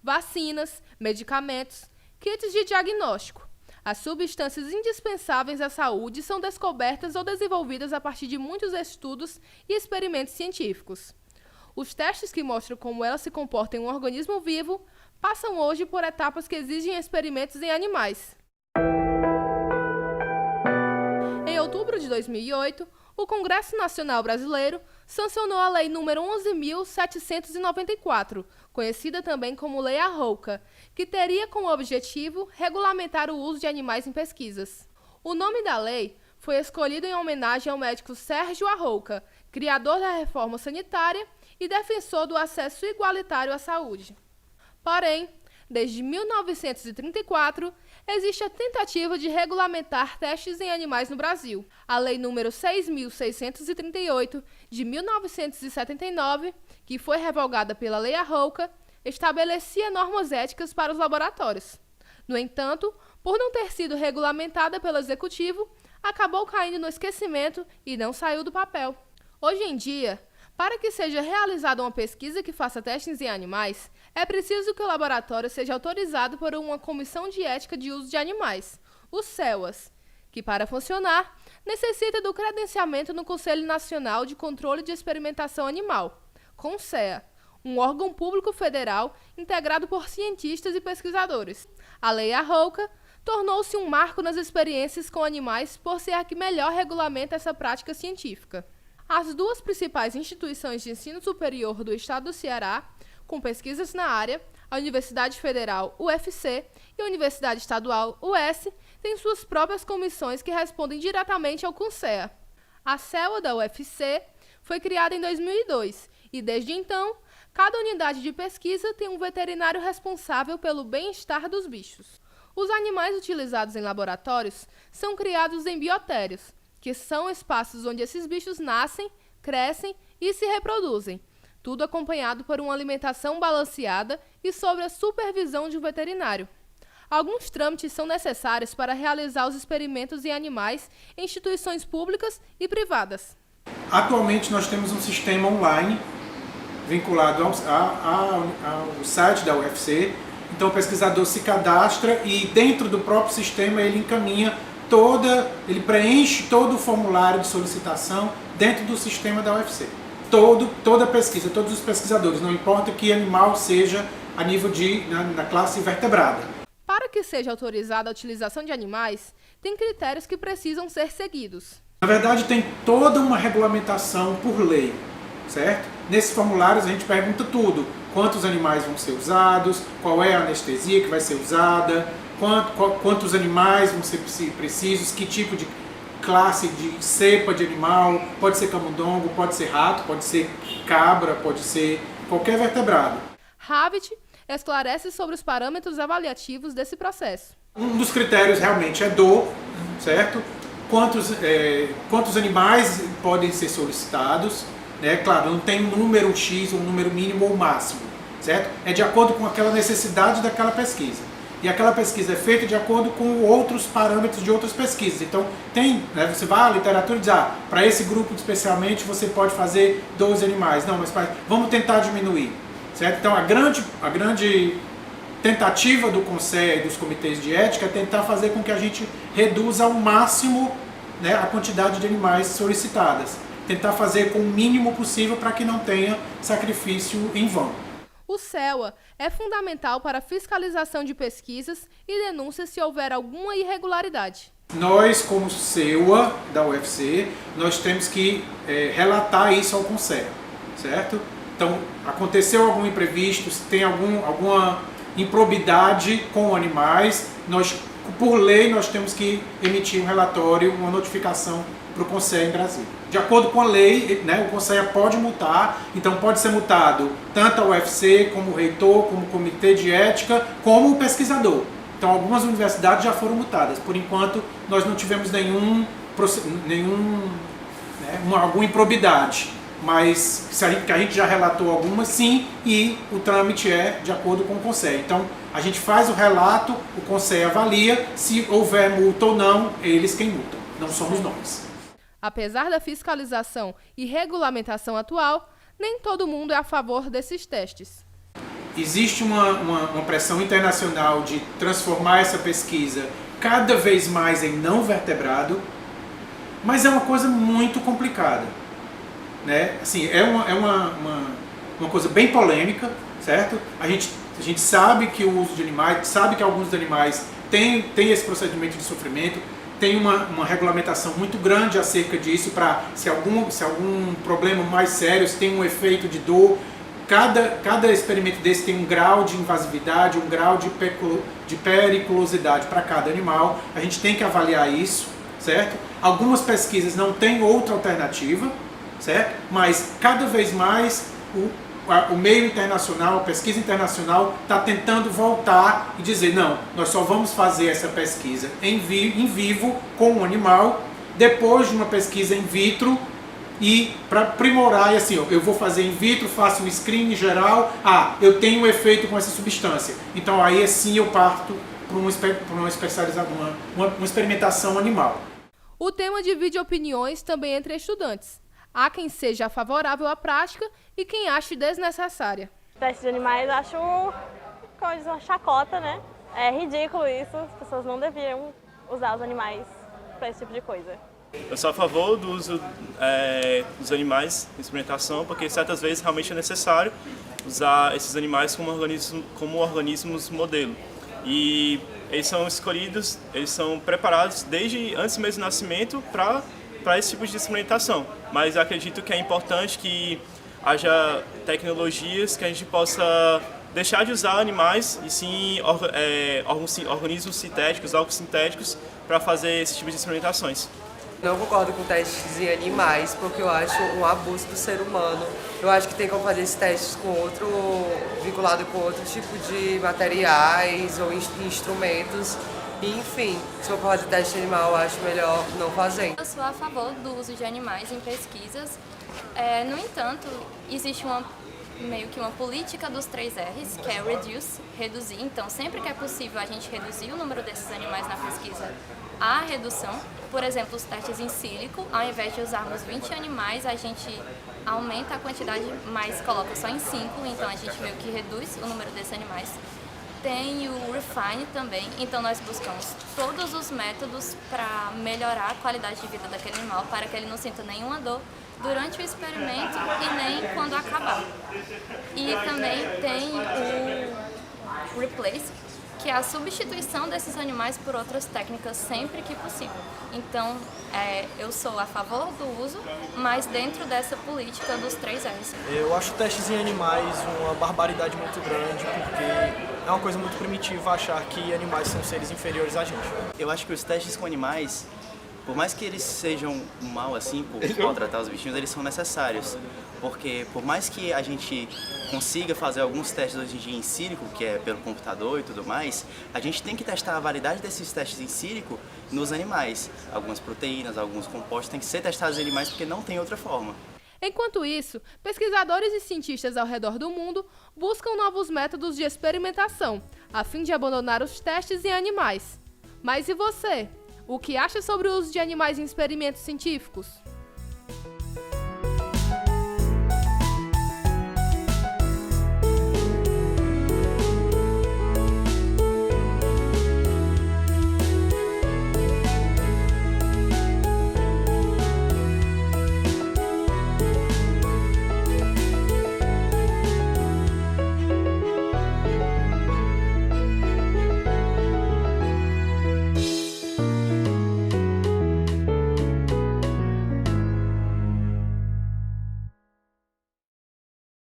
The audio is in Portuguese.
vacinas, medicamentos, kits de diagnóstico. As substâncias indispensáveis à saúde são descobertas ou desenvolvidas a partir de muitos estudos e experimentos científicos. Os testes que mostram como elas se comportam em um organismo vivo passam hoje por etapas que exigem experimentos em animais. Em outubro de 2008, o Congresso Nacional Brasileiro sancionou a Lei nº 11.794, conhecida também como Lei Arrouca, que teria como objetivo regulamentar o uso de animais em pesquisas. O nome da lei foi escolhido em homenagem ao médico Sérgio Arrouca, criador da reforma sanitária e defensor do acesso igualitário à saúde. Porém, desde 1934, existe a tentativa de regulamentar testes em animais no Brasil. A Lei nº 6.638, de 1979, que foi revogada pela Lei Arrouca, estabelecia normas éticas para os laboratórios. No entanto, por não ter sido regulamentada pelo Executivo, acabou caindo no esquecimento e não saiu do papel. Hoje em dia, para que seja realizada uma pesquisa que faça testes em animais, é preciso que o laboratório seja autorizado por uma Comissão de Ética de Uso de Animais, o CEUAS, que, para funcionar, necessita do credenciamento no Conselho Nacional de Controle de Experimentação Animal, CONSEA, um órgão público federal integrado por cientistas e pesquisadores. A Lei Arrouca tornou-se um marco nas experiências com animais por ser a que melhor regulamenta essa prática científica. As duas principais instituições de ensino superior do estado do Ceará, com pesquisas na área, a Universidade Federal, UFC, e a Universidade Estadual, UES, têm suas próprias comissões que respondem diretamente ao CONSEA. A CEUA da UFC foi criada em 2002 e, desde então, cada unidade de pesquisa tem um veterinário responsável pelo bem-estar dos bichos. Os animais utilizados em laboratórios são criados em biotérios, que são espaços onde esses bichos nascem, crescem e se reproduzem, tudo acompanhado por uma alimentação balanceada e sob a supervisão de um veterinário. Alguns trâmites são necessários para realizar os experimentos em animais em instituições públicas e privadas. Atualmente nós temos um sistema online vinculado ao site da UFC, então o pesquisador se cadastra e dentro do próprio sistema ele encaminha ele preenche todo o formulário de solicitação dentro do sistema da UFC. Toda a pesquisa, todos os pesquisadores, não importa que animal seja a nível na classe vertebrada. Para que seja autorizada a utilização de animais, tem critérios que precisam ser seguidos. Na verdade, tem toda uma regulamentação por lei, certo? Nesses formulários a gente pergunta tudo. Quantos animais vão ser usados, qual é a anestesia que vai ser usada, quantos animais vão ser precisos, que tipo de classe de cepa de animal, pode ser camundongo, pode ser rato, pode ser cabra, pode ser qualquer vertebrado. Havit esclarece sobre os parâmetros avaliativos desse processo. Um dos critérios realmente é dor, certo? Quantos animais podem ser solicitados, né? Claro, não tem um número X, um número mínimo ou máximo, certo? É de acordo com aquela necessidade daquela pesquisa. E aquela pesquisa é feita de acordo com outros parâmetros de outras pesquisas. Então, você vai à literatura e diz, para esse grupo especialmente você pode fazer 12 animais. Não, mas vamos tentar diminuir, certo? Então, a grande tentativa do Conselho e dos comitês de ética é tentar fazer com que a gente reduza ao máximo, né, a quantidade de animais solicitadas. Tentar fazer com o mínimo possível para que não tenha sacrifício em vão. O CEUA é fundamental para a fiscalização de pesquisas e denúncias se houver alguma irregularidade. Nós, como CEUA da UFC, nós temos que relatar isso ao Conselho, certo? Então, aconteceu algum imprevisto, se tem alguma improbidade com animais, por lei, nós temos que emitir um relatório, uma notificação para o Conselho em Brasília. De acordo com a lei, né, o Conselho pode multar, então pode ser multado tanto a UFC, como o reitor, como o comitê de ética, como o pesquisador. Então algumas universidades já foram multadas. Por enquanto, nós não tivemos alguma improbidade, mas a gente já relatou algumas, sim, e o trâmite é de acordo com o Conselho. Então a gente faz o relato, o Conselho avalia, se houver multa ou não, eles quem multam, não somos nós. Apesar da fiscalização e regulamentação atual, nem todo mundo é a favor desses testes. existe uma pressão internacional de transformar essa pesquisa cada vez mais em não vertebrado, mas é uma coisa muito complicada, né? Assim, é uma coisa bem polêmica, certo? A gente sabe que o uso de animais, sabe que alguns animais têm esse procedimento de sofrimento, tem uma regulamentação muito grande acerca disso, para se algum problema mais sério, se tem um efeito de dor. Cada experimento desse tem um grau de invasividade, um grau de periculosidade para cada animal. A gente tem que avaliar isso, certo? Algumas pesquisas não têm outra alternativa, certo? Mas cada vez mais o meio internacional, a pesquisa internacional está tentando voltar e dizer, não, nós só vamos fazer essa pesquisa em vivo com o animal, depois de uma pesquisa in vitro, e para aprimorar, e assim, eu vou fazer in vitro, faço um screening geral, eu tenho um efeito com essa substância. Então aí assim eu parto para uma experimentação animal. O tema divide opiniões também entre estudantes. Há quem seja favorável à prática e quem ache desnecessária. Testes de animais eu acho uma chacota, né? É ridículo isso, as pessoas não deviam usar os animais para esse tipo de coisa. Eu sou a favor do uso dos animais em experimentação, porque certas vezes realmente é necessário usar esses animais como organismos modelo. E eles são escolhidos, eles são preparados desde antes mesmo do nascimento para esse tipo de experimentação. Mas eu acredito que é importante que haja tecnologias que a gente possa deixar de usar animais e sim organismos sintéticos, algo sintéticos, para fazer esse tipo de experimentações. Não concordo com testes em animais, porque eu acho um abuso do ser humano. Eu acho que tem como fazer esses testes vinculado com outro tipo de materiais ou instrumentos. E, enfim, se for fazer teste animal, eu acho melhor não fazer. Eu sou a favor do uso de animais em pesquisas. No entanto, existe meio que uma política dos 3 R's, que é reduce, reduzir. Então, sempre que é possível a gente reduzir o número desses animais na pesquisa, há redução. Por exemplo, os testes em sílico, ao invés de usarmos 20 animais, a gente aumenta a quantidade, mas coloca só em 5, então a gente meio que reduz o número desses animais. Tem o refine também, então nós buscamos todos os métodos para melhorar a qualidade de vida daquele animal, para que ele não sinta nenhuma dor durante o experimento e nem quando acabar. E também tem o replace, que é a substituição desses animais por outras técnicas sempre que possível. Então, eu sou a favor do uso, mas dentro dessa política dos 3 R's. Eu acho testes em animais uma barbaridade muito grande, porque é uma coisa muito primitiva achar que animais são seres inferiores a gente. Eu acho que os testes com animais, por mais que eles sejam mal assim, por maltratar os bichinhos, eles são necessários. Porque por mais que a gente consiga fazer alguns testes hoje em dia em sílico, que é pelo computador e tudo mais, a gente tem que testar a validade desses testes em sílico nos animais. Algumas proteínas, alguns compostos têm que ser testados em animais porque não tem outra forma. Enquanto isso, pesquisadores e cientistas ao redor do mundo buscam novos métodos de experimentação, a fim de abandonar os testes em animais. Mas e você? O que acha sobre o uso de animais em experimentos científicos?